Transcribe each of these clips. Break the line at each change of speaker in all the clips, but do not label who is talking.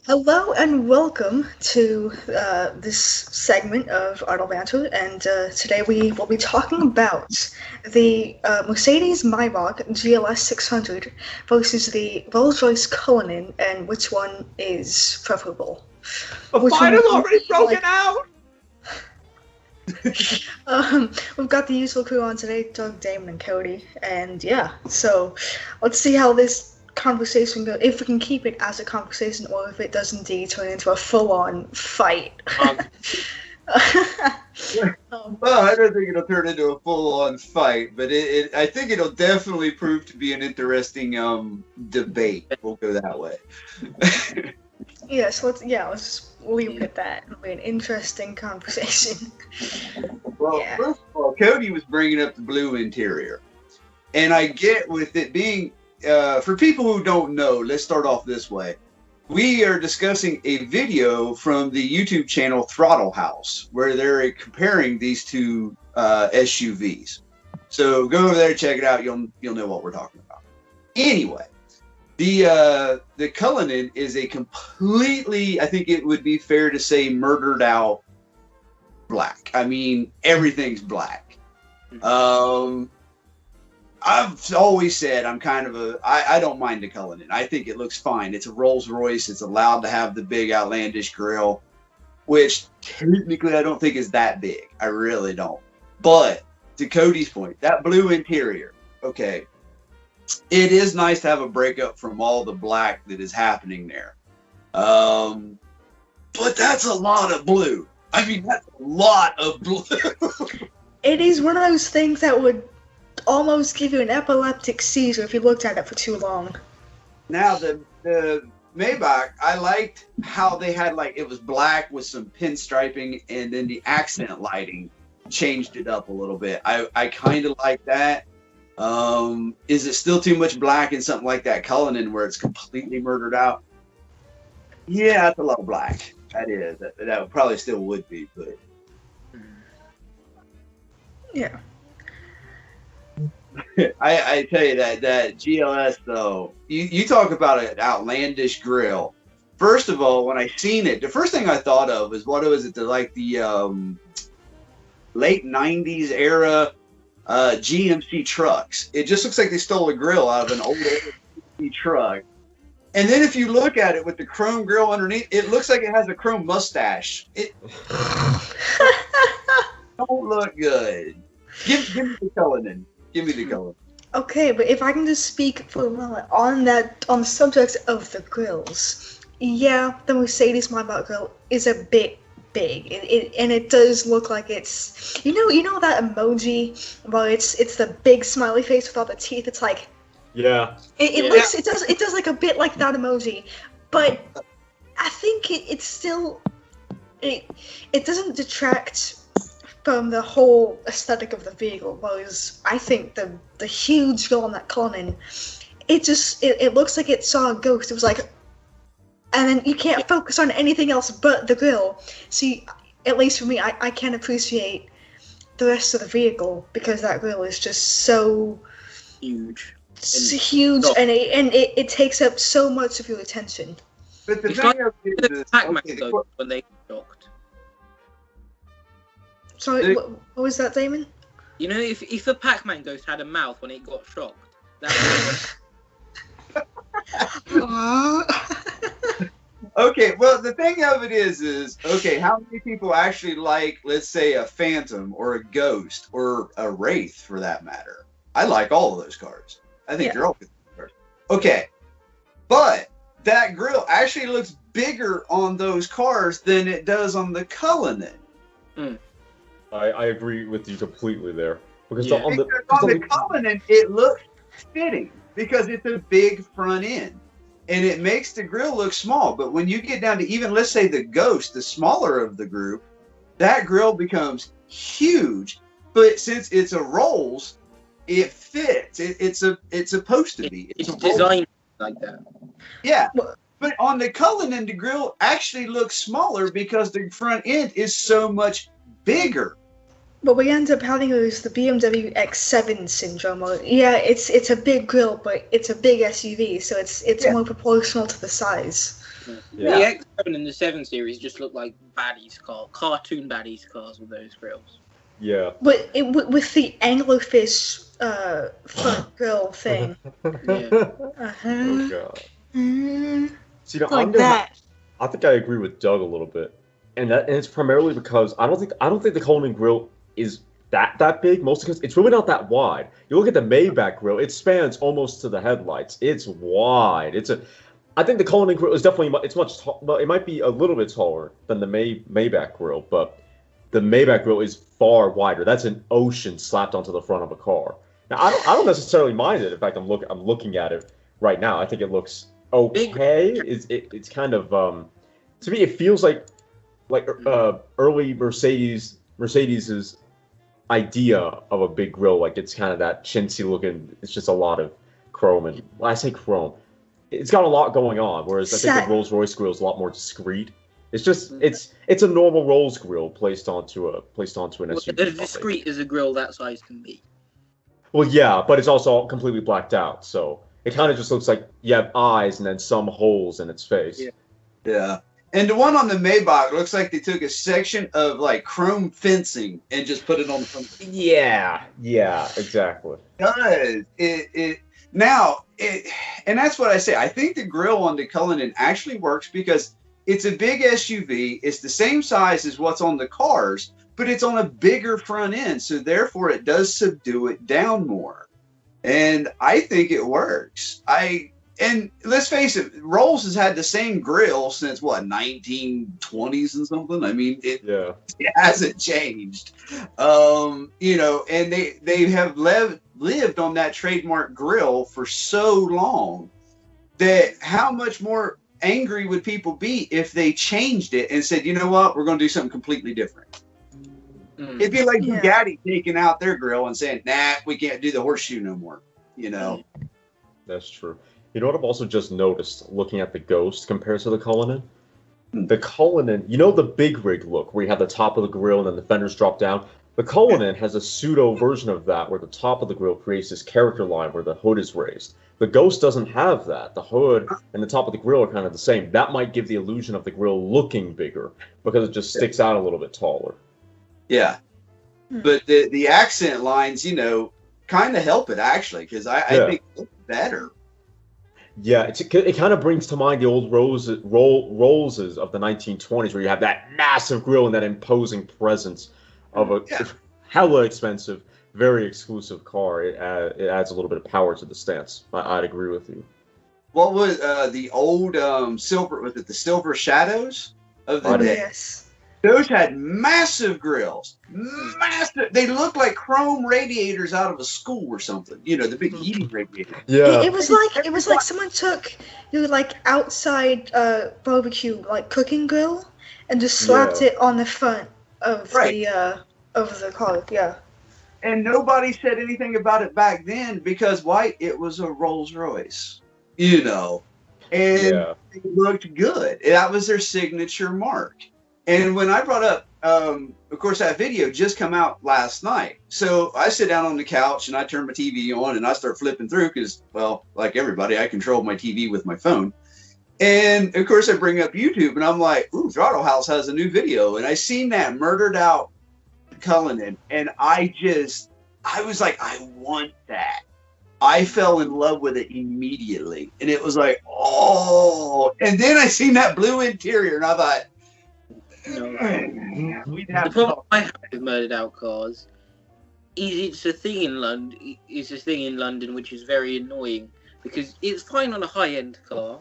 Hello and welcome to this segment of Auto Banter, and today we will be talking about the Mercedes-Maybach GLS600 versus the Rolls-Royce Cullinan, and which one is preferable.
The
Which one
fight has
would you
already broken
like?
out!
We've got the usual crew on today, Doug, Damon, and Cody, and yeah, so let's see how this conversation goes, if we can keep it as a conversation, or if it does indeed turn into a full-on fight.
Well, I don't think it'll turn into a full-on fight, but I think it'll definitely prove to be an interesting debate. We'll go that way.
Yes, let's just leave it at that. It'll be an interesting conversation.
Well,
Yeah.
first of all, Cody was bringing up the blue interior, and I get with it being for people who don't know, let's start off this way. We are discussing a video from the YouTube channel Throttle House, where they're comparing these two SUVs. So go over there, check it out. You'll know what we're talking about. Anyway, the Cullinan is a completely, I think it would be fair to say, murdered out black. I mean, everything's black. I've always said I'm kind of I don't mind the Cullinan. I think it looks fine. It's a Rolls-Royce. It's allowed to have the big outlandish grille, which technically I don't think is that big. I really don't. But to Cody's point, that blue interior, okay, it is nice to have a breakup from all the black that is happening there. But that's a lot of blue. I mean, that's a lot of blue.
It is one of those things that would almost give you an epileptic seizure if you looked at it for too long.
Now the Maybach, I liked how they had, like, it was black with some pinstriping, and then the accent lighting changed it up a little bit. I kind of like that. Is it still too much black in something like that Cullinan where it's completely murdered out? Yeah, that's a lot of black. That is. That probably still would be, but
Yeah.
I tell you that GLS though, you talk about an outlandish grill. First of all, when I seen it, the first thing I thought of was what was it? The late '90s era GMC trucks. It just looks like they stole a grill out of an old GMC truck. And then if you look at it with the chrome grill underneath, it looks like it has a chrome mustache. It don't look good. Give me the Cullinan. Give me the Cullinan.
Okay, but if I can just speak for a moment on the subject of the grills, yeah, the Mercedes-Maybach grill is a bit big, and it does look like it's you know that emoji where it's the big smiley face with all the teeth. It's like
Yeah.
it does like a bit like that emoji, but I think it's still it doesn't detract from the whole aesthetic of the vehicle, whereas I think the huge grill on that Cullinan, it looks like it saw a ghost. It was like, and then you can't focus on anything else but the grill. See, at least for me, I can't appreciate the rest of the vehicle because that grill is just so
huge.
huge, and it takes up so much of your attention.
But the
It's
thing
like
of it
the
is,
Pac-Man
okay,
though, when they shocked.
Sorry, what was that, Damon?
You know, if the Pac-Man ghost had a mouth when it got shocked, that
okay, well, the thing of it is okay, how many people actually like, let's say, a Phantom or a Ghost or a Wraith for that matter? I like all of those cars. I think they're all good cars. Okay, but that grill actually looks bigger on those cars than it does on the Cullinan.
I agree with you completely there. Because
Yeah.
on the
Cullinan, it looks fitting because it's a big front end. And it makes the grill look small. But when you get down to even, let's say, the Ghost, the smaller of the group, that grill becomes huge. But since it's a Rolls, it fits. It's supposed to be.
it's
a Rolls.
designed like that.
Yeah. But on the Cullinan, the grill actually looks smaller because the front end is so much bigger.
What we end up having is the BMW X7 syndrome. It's a big grill, but it's a big SUV, so it's more proportional to the size.
The X7 in the 7 Series just look like baddies car, cartoon baddies cars with those grills.
Yeah.
But with the anglerfish front grill thing.
Yeah.
Oh god. See, now,
Like that.
I think I agree with Doug a little bit, and it's primarily because I don't think the Cullinan grill is that big. Mostly because it's really not that wide. You look at the Maybach grill; it spans almost to the headlights. It's wide. I think the Cullinan grill is definitely well, it might be a little bit taller than the Maybach grill, but the Maybach grill is far wider. That's an ocean slapped onto the front of a car. Now, I don't necessarily mind it. In fact, I'm looking at it right now. I think it looks okay. It's kind of to me it feels like early Mercedes's idea of a big grill. Like it's kind of that chintzy looking. It's just a lot of chrome, and when I say chrome, it's got a lot going on. Whereas I think the Rolls-Royce grill is a lot more discreet. It's just it's a normal Rolls grill placed onto an SUV.
As discreet as a grill that size can be.
Well, yeah, but it's also completely blacked out, so it kind of just looks like you have eyes and then some holes in its face.
Yeah. And the one on the Maybach looks like they took a section of like chrome fencing and just put it on the front.
Yeah, exactly.
It does. And that's what I say. I think the grill on the Cullinan actually works because it's a big SUV. It's the same size as what's on the cars, but it's on a bigger front end. So therefore it does subdue it down more. And I think it works. And let's face it, Rolls has had the same grill since 1920s and something. I mean, it hasn't changed. And they have lived on that trademark grill for so long that how much more angry would people be if they changed it and said, you know what, we're going to do something completely different. It'd be like Bugatti taking out their grill and saying, nah, we can't do the horseshoe no more.
That's true. You know what I've also just noticed looking at the Ghost compared to the Cullinan? The Cullinan, the big rig look where you have the top of the grill and then the fenders drop down? The Cullinan has a pseudo version of that where the top of the grill creates this character line where the hood is raised. The Ghost doesn't have that. The hood and the top of the grill are kind of the same. That might give the illusion of the grill looking bigger because it just sticks out a little bit taller.
Yeah. But the accent lines, kind of help it actually because I think it looks better.
Yeah, it kind of brings to mind the old Rollses of the 1920s where you have that massive grill and that imposing presence of a hella expensive, very exclusive car. It adds a little bit of power to the stance. I'd agree with you.
What was the old silver? Was it the Silver Shadows of the day?
Yes.
Those had massive grills. Massive. They looked like chrome radiators out of a school or something. The big heating radiator.
Yeah.
It was like someone took your outside barbecue cooking grill and just slapped it on the front of the car. Yeah.
And nobody said anything about it back then because it was a Rolls-Royce. And it looked good. That was their signature mark. And when I brought up, of course, that video just come out last night. So I sit down on the couch and I turn my TV on and I start flipping through because, like everybody, I control my TV with my phone. And of course, I bring up YouTube and I'm like, ooh, Throttle House has a new video. And I seen that murdered out Cullinan. And I was like, I want that. I fell in love with it immediately. And it was like, oh. And then I seen that blue interior and I thought,
the problem I have with murdered out cars is it's a thing in London. It's a thing in London which is very annoying because it's fine on a high-end car,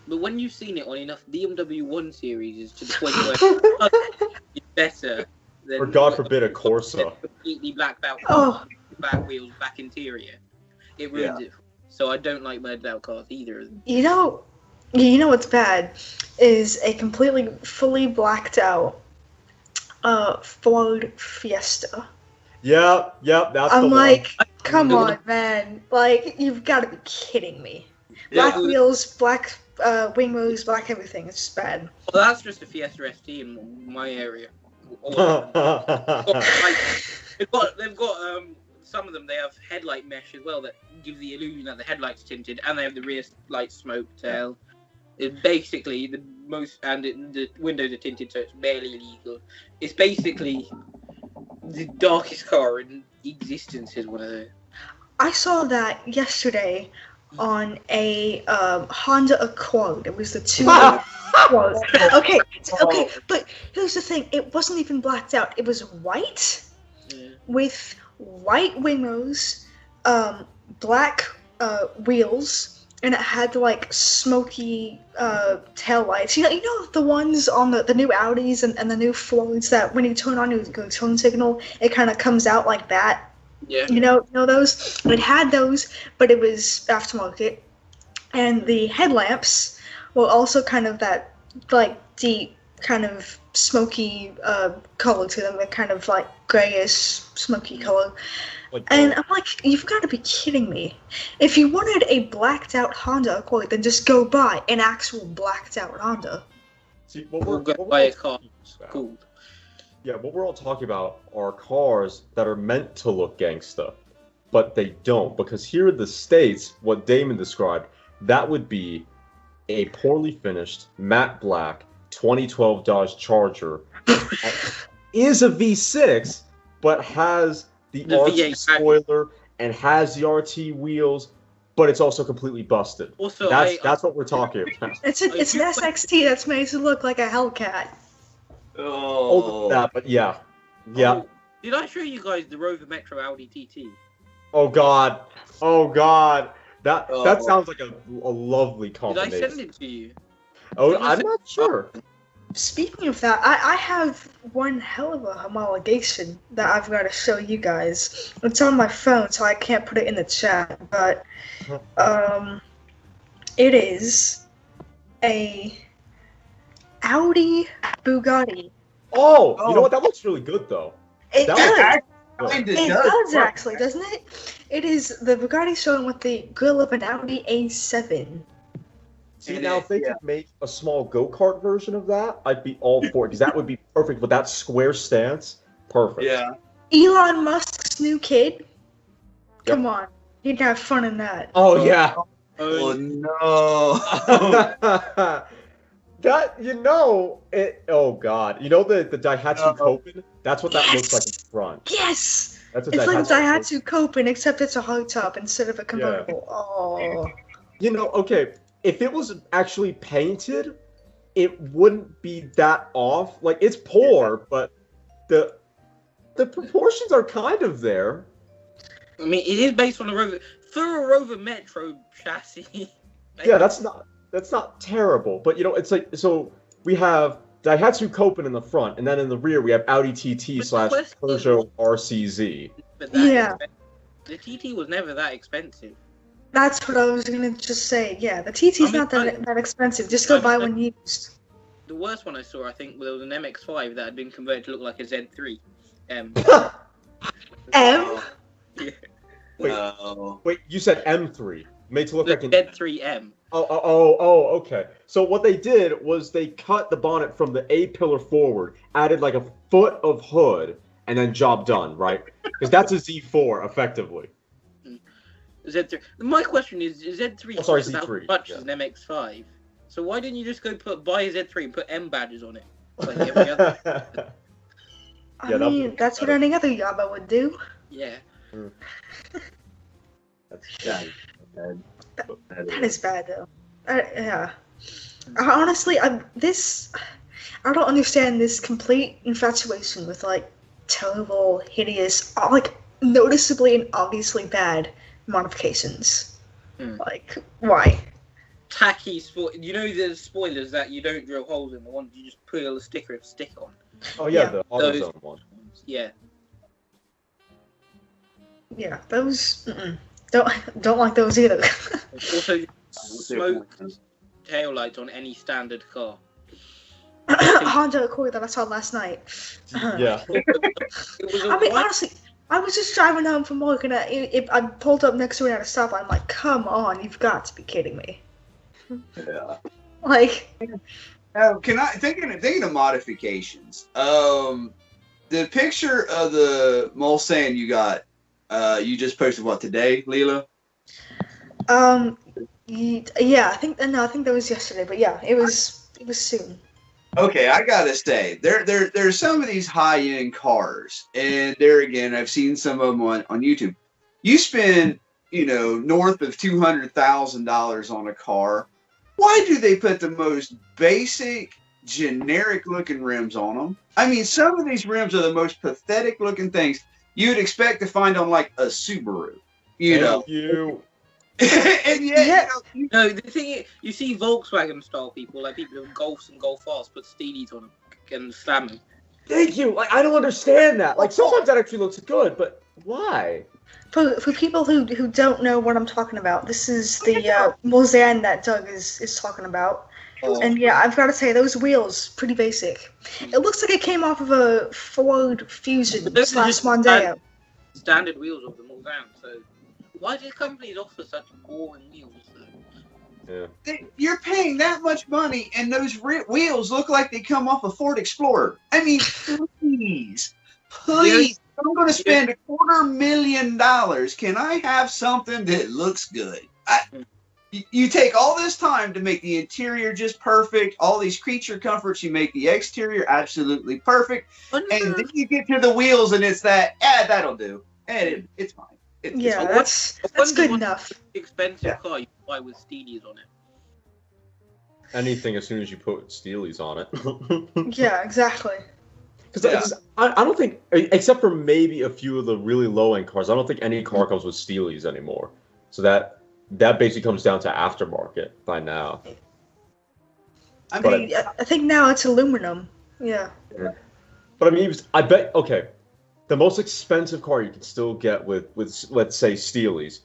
but when you've seen it on enough BMW 1 series, to the point where it's better than,
or God forbid, a Corsa,
completely blacked out, back wheels, back interior, it ruins it. So I don't like murdered out cars either.
You know what's bad is a completely fully blacked out Ford Fiesta.
Yeah, that's
I'm
the
like,
one.
come on, man! You've got to be kidding me. Black wheels, black wing mirrors, black everything. It's just bad.
Well, that's just a Fiesta ST in my area. They've got some of them. They have headlight mesh as well that gives the illusion that the headlight's tinted, and they have the rear light smoke tail. It's basically the most, and the windows are tinted, so it's barely illegal. It's basically the darkest car in existence. Is one of those.
I saw that yesterday on a Honda Accord. It was the two. Was. Okay, but here's the thing. It wasn't even blacked out. It was white with white windows, black wheels, and it had like smoky tail lights. You know the ones on the new Audis and the new Fords that when you turn on your turn signal, it kind of comes out like that.
Yeah.
You know those? It had those, but it was aftermarket. And the headlamps were also kind of that, like, deep, kind of smoky color to them. They're kind of, like, grayish, smoky color. And I'm like, you've got to be kidding me. If you wanted a blacked-out Honda Accord, then just go buy an actual blacked-out Honda.
See,
We'll go buy a car. Cool.
Yeah, what we're all talking about are cars that are meant to look gangsta, but they don't, because here in the States, what Damon described, that would be a poorly finished, matte black 2012 Dodge Charger. Is a V6, but has the RT
V8
spoiler and has the RT wheels, but it's also completely busted.
Also,
that's what we're talking about.
It's an SXT that's made to look like a Hellcat.
Older than that, but yeah.
Oh, did I show you guys the Rover Metro Audi TT?
Oh God. That sounds like a lovely combination.
Did I send it to you?
Oh, I'm not sure.
Speaking of that, I have one hell of a homologation that I've got to show you guys. It's on my phone, so I can't put it in the chat, but it is a Audi Bugatti.
Oh, you know what? That looks really good, though.
It does.
It
does, actually, doesn't it? It is the Bugatti showing with the grill of an Audi A7.
See, now if they could make a small go-kart version of that, I'd be all for it, because that would be perfect with that square stance. Perfect.
Yeah.
Elon Musk's new kid? Come on. You'd have fun in that.
Oh, yeah.
Oh, no.
Oh, God. You know the Daihatsu Copen? That's what that looks like in front.
Yes!
That's
it's like a Daihatsu Copen, except it's a hardtop instead of a convertible. Yeah. Oh.
You know, okay, if it was actually painted, it wouldn't be that off. Like, it's poor, but the proportions are kind of there.
I mean, it is based on a Rover. For a Rover Metro chassis.
Yeah, that's not terrible. But, you know, it's like, so we have Daihatsu Copen in the front, and then in the rear we have Audi TT / Peugeot RCZ.
Yeah.
The TT was never that expensive.
That's what I was gonna just say. Yeah, the TT's not that expensive. Just go buy one used.
The worst one I saw, I think, there was an MX-5 that had been converted to look like a Z3.
M?
Yeah.
Wait, you said M3. Made to look like an
Z3M.
Oh, okay. So what they did was they cut the bonnet from the A pillar forward, added like a foot of hood, and then job done, right? Because that's a Z4, effectively.
Z3. My question is Z3
Z3.
Much as an MX-5. So why didn't you just buy a Z3 and put M badges on it? Like every other.
I mean, that's what any other Yaba would do.
Yeah.
That's bad.
That is bad, though. Yeah. Honestly, I don't understand this complete infatuation with, like, terrible, hideous, like, noticeably and obviously bad modifications. Like, why?
Tacky you know the spoilers that you don't drill holes in, the ones you just put a stick on.
Oh yeah, the AutoZone ones.
Yeah.
Yeah, those don't like those either.
Also, smoked taillights on any standard car.
Honda Accord that I saw last night.
Yeah.
I mean, honestly, I was just driving home from work and I pulled up next to it at a stoplight. I'm like, come on, you've got to be kidding me.
Yeah.
Like,
thinking of modifications. The picture of the Mulsanne you got, you just posted what today, Leela?
Yeah, I think that was yesterday, but yeah, it was soon.
Okay, I gotta say, there's some of these high-end cars, and there again, I've seen some of them on YouTube. You spend, north of $200,000 on a car. Why do they put the most basic, generic-looking rims on them? I mean, some of these rims are the most pathetic-looking things you'd expect to find on like a Subaru.
Thank you.
And yet,
No, the thing is, you see Volkswagen style people, like people with Golfs and Golf R's, put Steelies on them and slam them.
Thank you. Like, I don't understand that. Like, sometimes that actually looks good, but why?
For people who don't know what I'm talking about, this is the Mulsanne that Doug is talking about.
Oh.
And yeah, I've got to say, those wheels, pretty basic. It looks like it came off of a Ford Fusion / Mondeo.
Standard wheels of the Mulsanne, so why do companies offer such boring wheels?
Yeah.
You're paying that much money, and those wheels look like they come off a Ford Explorer. I mean, please. I'm going to spend $250,000. Can I have something that looks good? You take all this time to make the interior just perfect, all these creature comforts, you make the exterior absolutely perfect, and then you get to the wheels, and it's that'll do. And it's fine.
Yeah, that's good enough.
Expensive car you buy with Steelies on it.
Anything as soon as you put Steelies on it.
Yeah, exactly.
Because I don't think, except for maybe a few of the really low-end cars, I don't think any car comes with Steelies anymore. So that basically comes down to aftermarket by now.
I think now it's aluminum. Yeah.
But I mean, I bet, okay, the most expensive car you can still get with let's say, Steelies,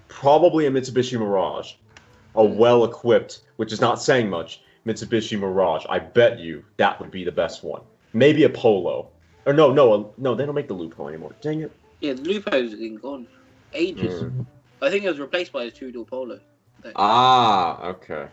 probably a Mitsubishi Mirage. A well-equipped, which is not saying much, Mitsubishi Mirage. I bet you that would be the best one. Maybe a Polo. Or no, they don't make the Lupo anymore. Dang it.
Yeah, the Lupo's been gone. Ages. I think it was replaced by a two-door Polo.
Ah, okay.